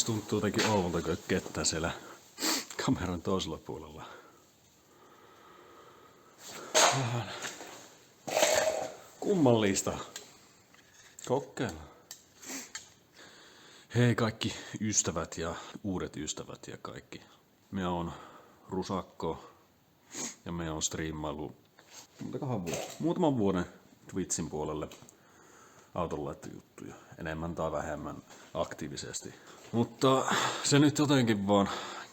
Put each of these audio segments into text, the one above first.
tuntuu jotenkin oudolta, kun kettä siellä kameran toisella puolella. Vähän kummallista. Kokeillaan. Hei kaikki ystävät ja uudet ystävät ja kaikki. Me on Rusakko ja me on striimailu muutaman vuoden Twitchin puolelle autonlaittojuttuja. Enemmän tai vähemmän aktiivisesti. Mutta se nyt jotenkin vaan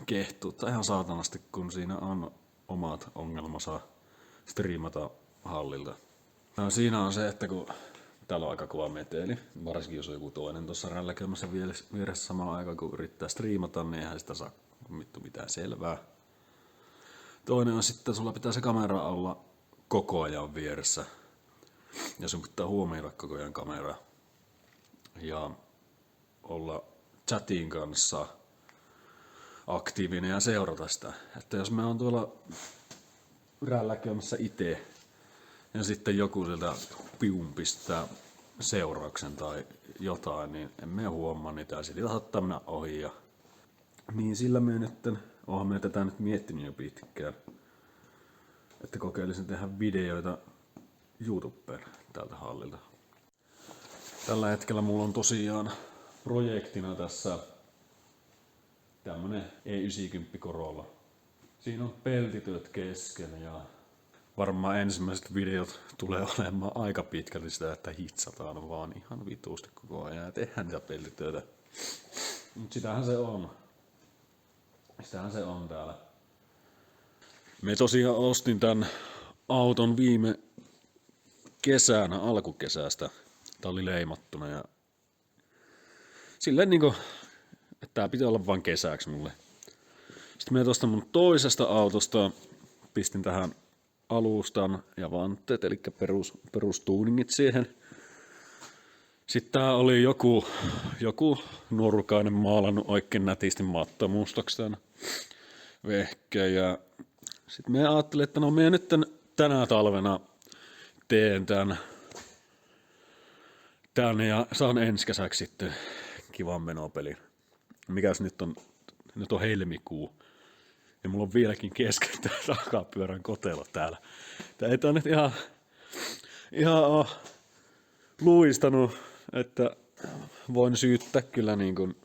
kehtuu ihan saatanasti, kun siinä on omat ongelmansa striimata hallilta. No, siinä on se, että kun täällä on aika kova meteli, varsinkin jos on joku toinen tuossa rälläkelmässä vieressä samaan aikaan kun yrittää striimata, niin eihän sitä saa mitään selvää. Toinen on sitten, sulla pitää se kamera olla koko ajan vieressä. Ja sun pitää huomioida koko ajan kamera. Ja olla chatin kanssa aktiivinen ja seurata sitä. Että jos me on tuolla rälläkelmässä itse ja sitten joku sieltä pistää seurauksen tai jotain, niin emme huomaa niitä ja sitten saattaa mennä ohi. Ja niin sillä me nyt, onhan me tätä nyt miettinyt jo pitkään, että kokeilisin tehdä videoita YouTubeen tältä hallilta. Tällä hetkellä mulla on tosiaan projektina tässä tämmönen E90 Corolla. Siinä on peltityöt kesken ja varmaan ensimmäiset videot tulee olemaan aika pitkälti sitä, että hitsataan vaan ihan vituusti koko ajan ja tehdään niitä peltitöitä. Mut sitähän se on. Sitähän se on täällä. Me tosiaan ostin tän auton viime kesänä, alkukesästä. Tää oli leimattuna ja silleen niinku, että tää pitää olla vain kesäksi mulle. Sitten me tuosta mun toisesta autosta pistin tähän alustan ja vanteet, eli perustuuningit siihen. Sitten tää oli joku nuorukainen maalannut oikein nätisti mattamustaksi tän vehkeen. Ja sitten me ajattelin, että no me nyt tänä talvena teen tän ja saan ensi kesäksi sitten kivan menopelin. Mikäs nyt on? Nyt on helmikuu. Ja mulla on vieläkin kesken tää takapyörän kotelo täällä. Tää ei tää nyt ihan oo luistanut, että voin syyttää kyllä niin kuin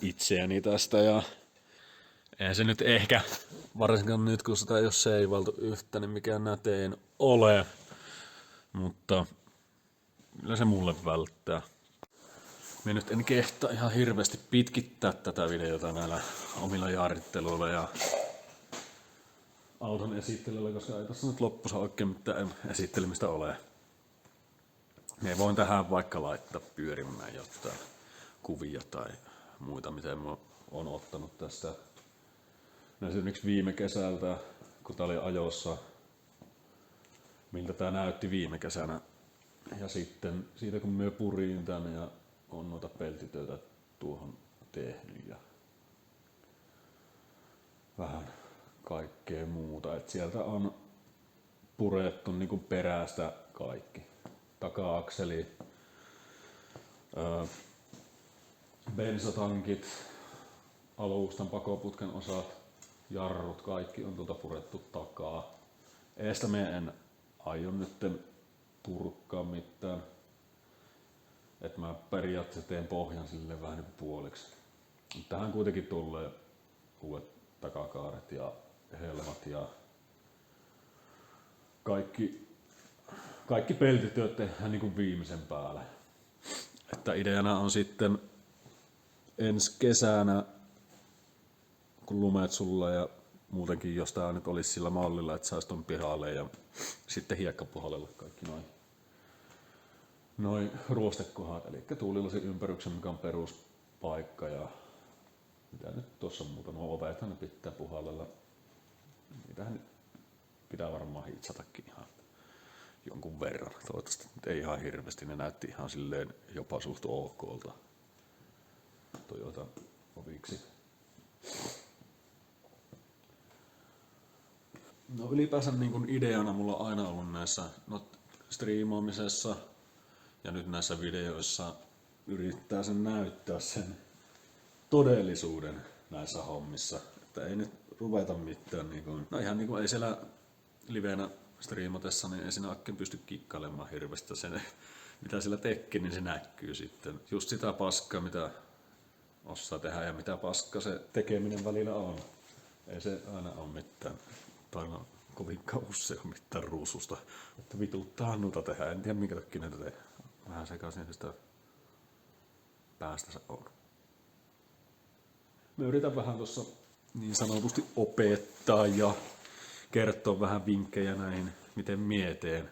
itseäni tästä. Ja eihän se nyt ehkä, varsinkaan nyt kun sitä ei ole seivaltu yhtä, niin mikään nätein ole. Mutta kyllä se mulle välttää. Minä nyt en kehtaa ihan hirveästi pitkittää tätä videota näillä omilla jaaritteluilla ja auton esittelyllä, koska ei tässä nyt loppussa oikein mitään esittelemistä ole. Me voin tähän vaikka laittaa pyörimään jotain kuvia tai muita, miten mä oon ottanut tästä. No esimerkiksi viime kesältä, kun tää oli ajossa, miltä tää näytti viime kesänä. Ja sitten siitä kun mä purin tän ja on noita peltitöitä tuohon tehnyt ja vähän kaikkea muuta. Et sieltä on purettu niinku perästä kaikki. Taka-akseli, bensatankit, alustan pakoputken osat, jarrut, kaikki on tuota purettu takaa. Eestä me en aio nyt purkkaa mitään. Että mä periaatteessa teen pohjan silleen vähän niin puoliksi. Tähän kuitenkin tulee uudet takakaaret ja helmat ja kaikki peltityöt tehdään niin kuin viimeisen päälle. Että ideana on sitten ensi kesänä, kun lumet sulla ja muutenkin, jos tää nyt olisi sillä mallilla, että saisi ton pihalle ja sitten hiekkapuhallella kaikki noin ruostekohat, eli tuulilasin ympäryksen, mikä on peruspaikka ja mitä nyt tuossa muuta, nuo ovethan ne pitää puhallella. Niitähän nyt pitää varmaan hitsatakin ihan jonkun verran. Toivottavasti ei ihan hirveästi, ne näytti ihan silleen jopa suht okolta Toyota oviksi. No ylipäänsä niin kuin ideana mulla on aina ollut näissä striimaamisessa ja nyt näissä videoissa yrittää sen näyttää sen todellisuuden näissä hommissa. Että ei nyt ruveta mitään. Niin kuin, no ihan niin kuin ei siellä livenä striimatessa, niin ei siinä oikein pysty kikkailemaan hirveästi. Se, mitä siellä tekee, niin se näkyy sitten. Just sitä paskaa, mitä osaa tehdä ja mitä paskaa se tekeminen välillä on. Ei se aina ole mitään. Tai no, kovinkaan usein ole mitään ruususta. Että vituttaa nuta tehdä. En tiedä minkä takia näitä tehdä. Vähän sekaisin sitä päästä on. Mä yritän vähän tuossa niin sanotusti opettaa ja kertoa vähän vinkkejä näihin, miten mieteen.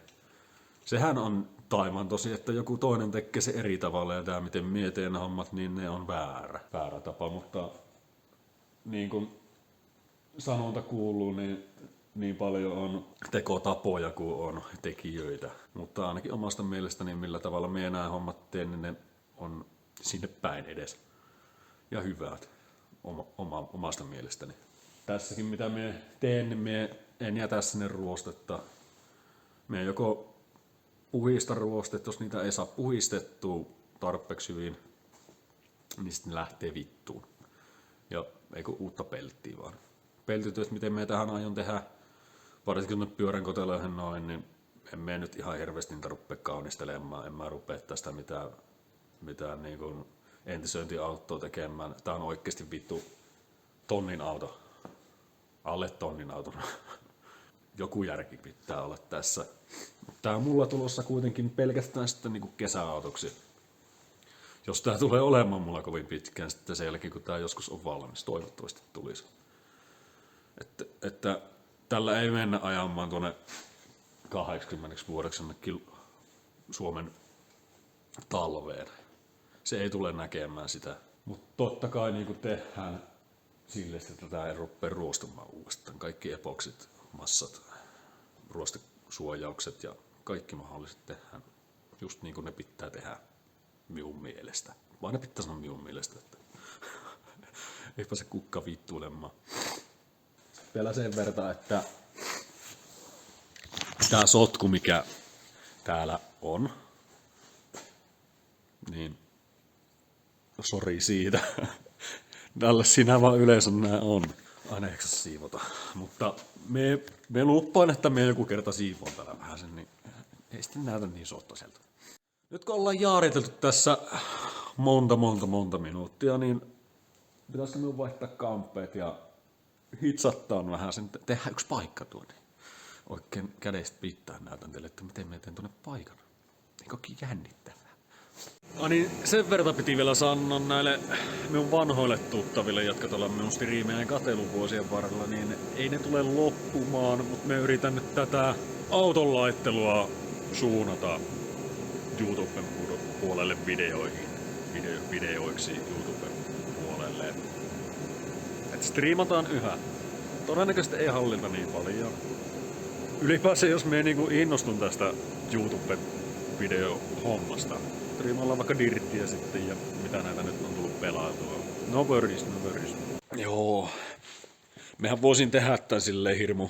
Sehän on taivaan tosi, että joku toinen tekee se eri tavalla ja tämä miten mieteen hommat, niin ne on väärä tapa, mutta niin kuin sanonta kuuluu, niin paljon on tekotapoja kuin on tekijöitä. Mutta ainakin omasta mielestäni, millä tavalla me nämä hommat teen, niin ne on sinne päin edes. Ja hyvät omasta mielestäni. Tässäkin mitä me teen, niin me en jätä sinne ruostetta. Me joko puhista ruostetta, jos niitä ei saa puhistettua tarpeeksi hyvin, niin sitten lähtee vittuun. Ja eikö uutta pelttiä vaan. Peltityöt, miten me tähän aion tehdä, varsinkin kun pyörän koteloihin noin, niin en mene nyt ihan hirveästi niitä rupea kaunistelemaan. En mä rupea tästä mitään niin kuin entisöintiautoa tekemään. Tää on oikeasti vittu tonnin auto. Alle tonnin auto. Joku järki pitää olla tässä. Tää on mulla tulossa kuitenkin pelkästään sitten niin kuin kesäautoksi. Jos tää tulee olemaan mulla kovin pitkään sitten sen jälkeen, kun tää joskus on valmis. Toivottavasti tulisi. Että tällä ei mennä ajamaan tuonne 80 vuodeksi jonnekin Suomen talveen. Se ei tule näkemään sitä. Mutta totta kai niin kuin tehdään sille, että tätä ei rupea ruostumaan uudestaan. Kaikki epoksit, massat, ruostesuojaukset ja kaikki mahdolliset tehdään just niin kuin ne pitää tehdä minun mielestä. Vaan ne pitää sanoa minun mielestä, että eipä se kukka vittuilemaan. Vielä sen verran, että tää sotku, mikä täällä on, niin sori siitä. Tällä sinä vaan yleensä nää on. Aina eikö siivota. Mutta me luppaan, että me joku kerta siivoon täällä vähän sen, niin ei sitten näytä niin sottaiselta. Nyt kun ollaan jaariteltu tässä monta minuuttia, niin pitäisikö minun vaihtaa kampeet ja hitsattaa vähän sen, tehdään yksi paikka tuonne. Oikein kädestä pitää näytän teille, että miten me teen tuonne paikan. Eikä jännittävää. No niin, sen verran piti vielä sanoa näille minun vanhoille tuttaville, jotka tuolla minun striimejä kateluvuosien varrella, niin ei ne tule loppumaan, mutta me yritän nyt tätä auton laittelua suunnata YouTuben puolelle videoiksi YouTuben puolelle. Et striimataan yhä. Todennäköisesti ei hallita niin paljon. Ylipäänsä jos me niinku innostun tästä YouTuben videohommasta. Striimaillaan vaikka dirttiä sitten ja mitä näitä nyt on tullut pelaatua. No worries. Joo. Mehän voisin tehdä tän silleen hirmu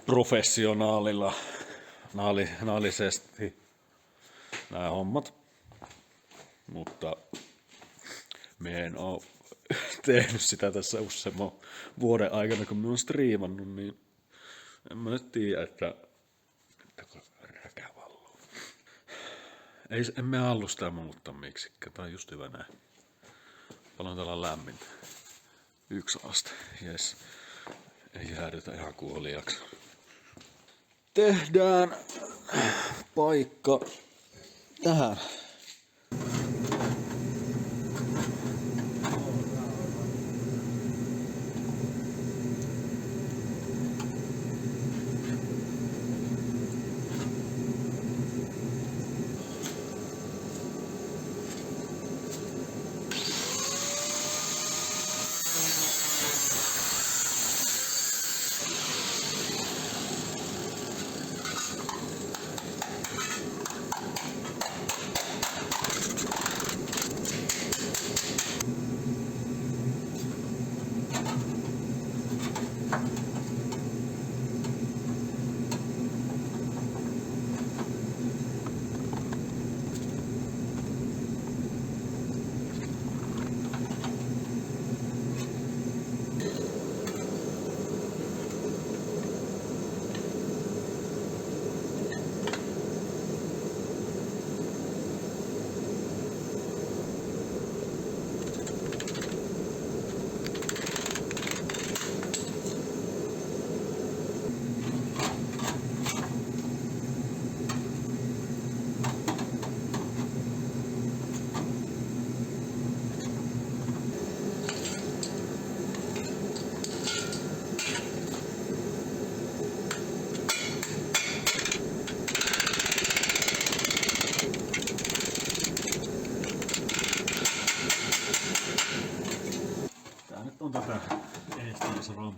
professionaalilla naalisesti nämä hommat. Mutta me en oo tehnyt sitä tässä useamman vuoden aikana, kun mä oon striimannut, niin en mä nyt tiedä, että räkä valluu. Emme halua sitä muuttaa miksikään, tää on just hyvä näin. Paljon täällä on lämmintä. 1 aste, jes. Ei jäädytä ihan kuoliaksi. Tehdään paikka tähän.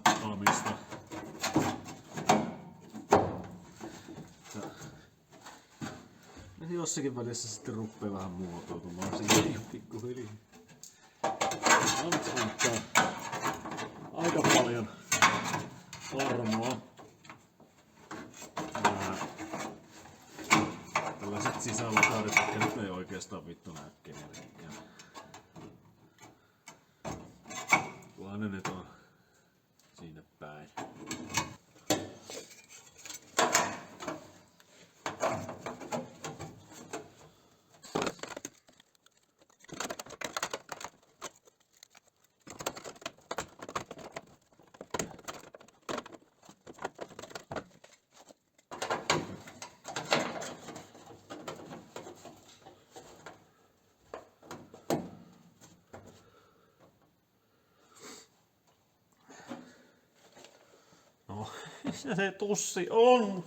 monttaamista. Ja jossakin välissä sitten ruppee vähän muotoutumaan siihen pikkuhiljaa. Nyt antaa aika paljon armoa. Tällaiset sisälläkaudet, jotka nyt ei oikeastaan vittu näy kenellekään. Kunhan ne nyt on sinne päin. No, missä se tussi on?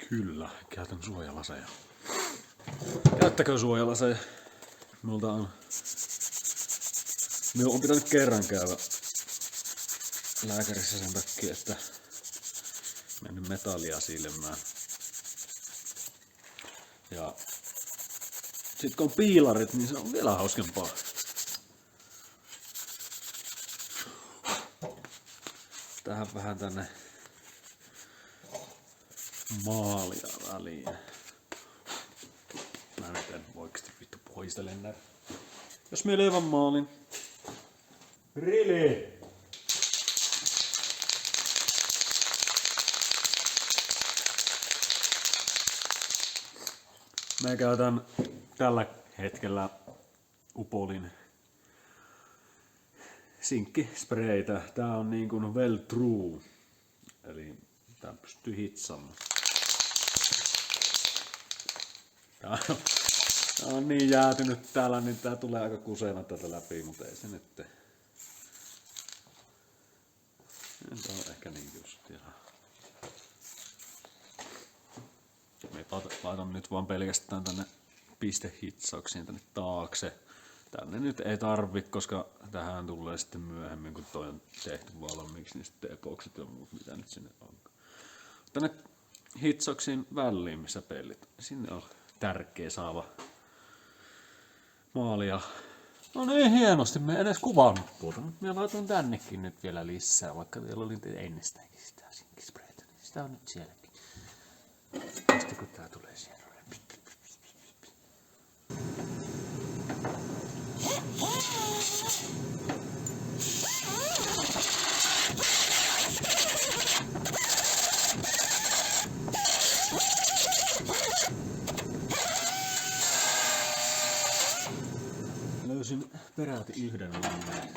Kyllä, käytän suojalaseja. Käyttäkää suojalaseja. Minun on pitänyt kerran käydä lääkärissä sen takia, että mennyt metallia silmään. Ja sit kun on piilarit, niin se on vielä hauskempaa. Tähän vähän tänne maalia väliin. Mä nyt en oikeesti vittu poistele näitä. Jos me levän maalin. Really? Mä käytän tällä hetkellä Upolin sinkkispreitä. Tää on niin kuin well true. Eli tää pystyy hitsaamaan. Tää on niin jäätynyt täällä, niin tää tulee aika kuseena tätä läpi, mutta ei se nyt. Tää on ehkä niin just ihan. Me laitan nyt vaan pelkästään tänne pistehitsauksiin tänne taakse. Tänne nyt ei tarvi, koska tähän tulee sitten myöhemmin, kun toi on tehty valmiiksi, niin sitten epoksit ja muut, mitä nyt sinne on. Tänne hitsauksiin väliin, missä pellit. Sinne on tärkeä saada maalia. No niin, hienosti. Me en edes kuvannut tuota. Mä laitan tännekin nyt vielä lisää, vaikka teillä oli ennestäänkin sitä sinkispreitä. Niin sitä on nyt sielläkin. Sitten kun tää tulee siellä. Löysin peräti yhden langan.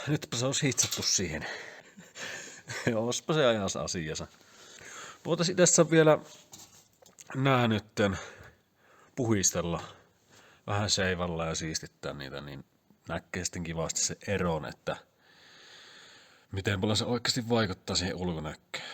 Nytpä se olisi hitsattu siihen. Olisipa se ajassa asiassa. Voitaisiin tässä vielä nää nytten puhistella vähän seivalla ja siistittää niitä, niin näkee sitten kivasti se eron, että miten paljon se oikeasti vaikuttaa siihen ulkonäköön.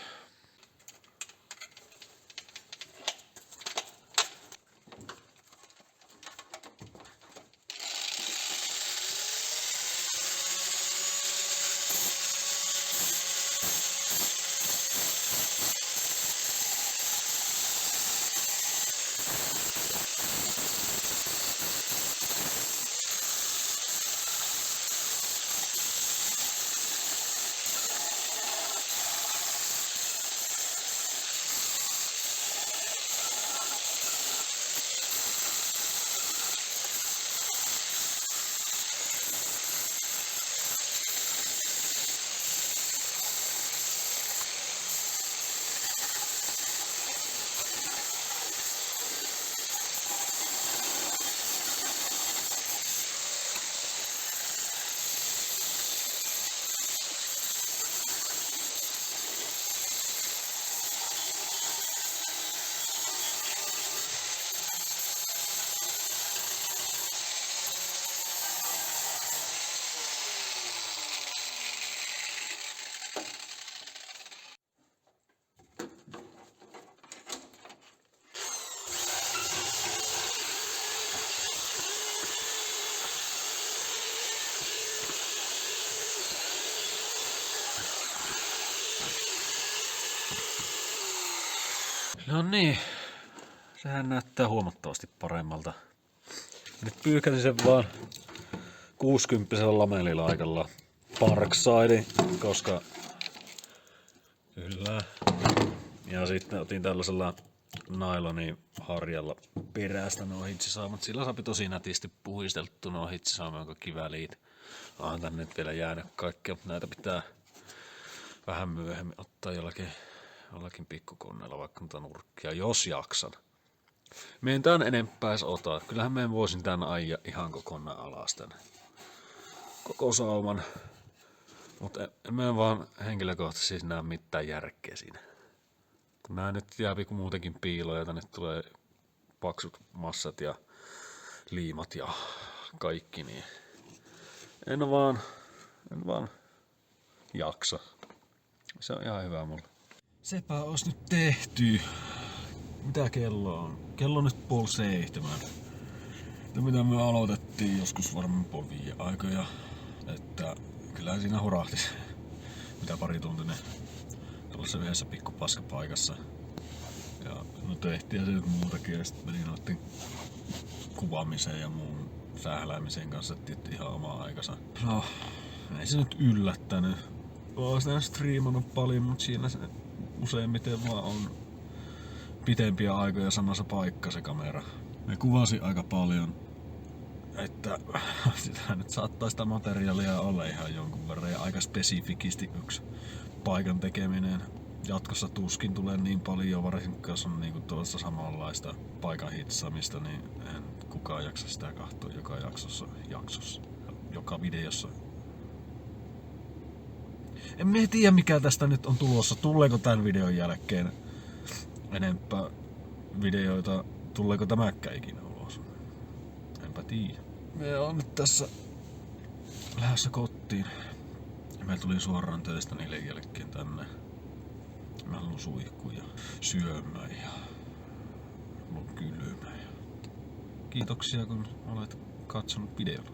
No niin, sehän näyttää huomattavasti paremmalta. Nyt pyyhkäsin sen vaan 60 lamelilaikalla Parkside, koska kyllä. Ja sitten otin tällaisella nailonin harjalla perästä nuo hitsisaamat. Sillä saa tosi nätisti puhisteltu nuo hitsisaamat kaikki väliit. Onhan tänne nyt vielä jäänyt kaikkea, mutta näitä pitää vähän myöhemmin ottaa jollakin pikkukoneella vaikka noita nurkkia, jos jaksan. Me en tän enempää edes ota. Kyllähän me voisin tän ajaa ihan kokonaan alas tän koko sauman. Mutta en mä vaan henkilökohtaisesti siis näe mitään järkeä siinä. Kun nää nyt jääpi kun muutenkin piiloja, tänne tulee paksut massat ja liimat ja kaikki, niin en vaan jaksa. Se on ihan hyvä mulle. Sepä olisi nyt tehty. Mitä kello on? Kello on nyt 6:30. Ja mitä me aloitettiin joskus varmaan 4:30 aikoja. Että kyllä siinä hurahti. Mitä parituntinen. Tuollaisessa yhdessä pikkupaskapaikassa. Ja no tehtiin se nyt muutakin ja sitten meni noitten kuvaamiseen ja muun sähläämisen kanssa ihan omaa aikansa. No, ei se nyt yllättänyt. Oon sitä striimannut paljon, mutta siinä se useimmiten vaan on pitempiä aikoja samassa paikka se kamera. Me kuvasi aika paljon, että sitä nyt saattaa sitä materiaalia olla ihan jonkun verran ja aika spesifikisti yksi paikan tekeminen. Jatkossa tuskin tulee niin paljon, varsinkin jos on niinku tuollaista samanlaista paikan hitsaamista, niin en kukaan jaksa sitä katsoa joka joka videossa. En mä tiedä mikä tästä nyt on tulossa. Tuleeko tämän videon jälkeen enempää videoita? Tuleeko tämäkään ikinä ulos? Enpä tiedä. Me on nyt tässä lähdössä kotiin. Me tuli suoraan töistä niiden jälkeen tänne. Mä haluan suihkua ja syömään ja mulla on kylmä. Kiitoksia kun olet katsonut videon.